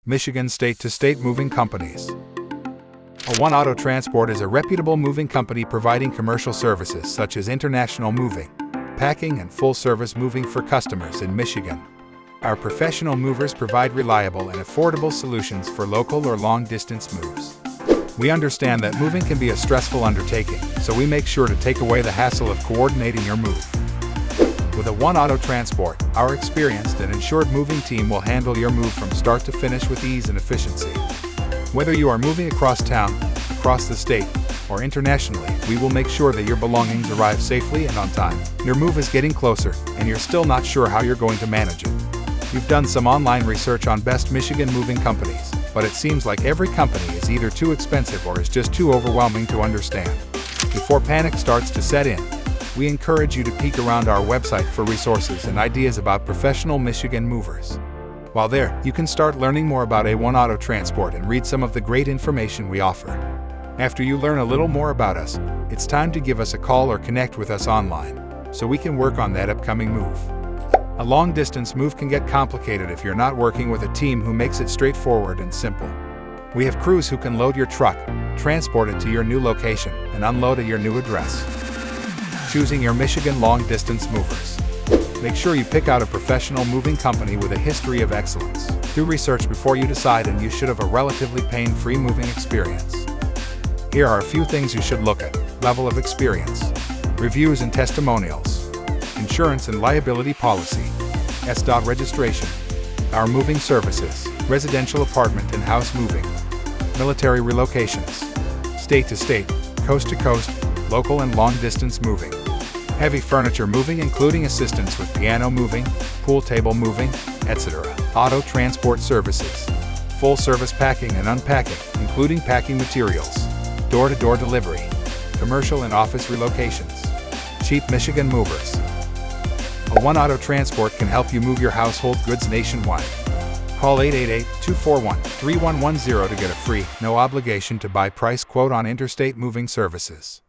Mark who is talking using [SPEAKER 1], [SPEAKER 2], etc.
[SPEAKER 1] Michigan state-to-state moving companies. One Auto Transport is a reputable moving company providing commercial services such as international moving, packing, and full-service moving for customers in Michigan. Our professional movers provide reliable and affordable solutions for local or long-distance moves. We understand that moving can be a stressful undertaking, so we make sure to take away the hassle of coordinating your move. With a One Auto Transport, our experienced and insured moving team will handle your move from start to finish with ease and efficiency. Whether you are moving across town, across the state, or internationally, we will make sure that your belongings arrive safely and on time. Your move is getting closer, and you're still not sure how you're going to manage it. You've done some online research on best Michigan moving companies, but it seems like every company is either too expensive or is just too overwhelming to understand. Before panic starts to set in, we encourage you to peek around our website for resources and ideas about professional Michigan movers. While there, you can start learning more about One Auto Transport and read some of the great information we offer. After you learn a little more about us, it's time to give us a call or connect with us online, so we can work on that upcoming move. A long-distance move can get complicated if you're not working with a team who makes it straightforward and simple. We have crews who can load your truck, transport it to your new location, and unload at your new address. Choosing your Michigan long-distance movers. Make sure you pick out a professional moving company with a history of excellence. Do research before you decide, and you should have a relatively pain-free moving experience. Here are a few things you should look at: level of experience, reviews and testimonials, insurance and liability policy, SDOT registration, our moving services, residential apartment and house moving, military relocations, state to state, coast to coast, local and long-distance moving, heavy furniture moving including assistance with piano moving, pool table moving, etc. Auto transport services, full-service packing and unpacking, including packing materials, door-to-door delivery, commercial and office relocations, cheap Michigan movers. One Auto Transport can help you move your household goods nationwide. Call 888-241-3110 to get a free, no obligation to buy price quote on interstate moving services.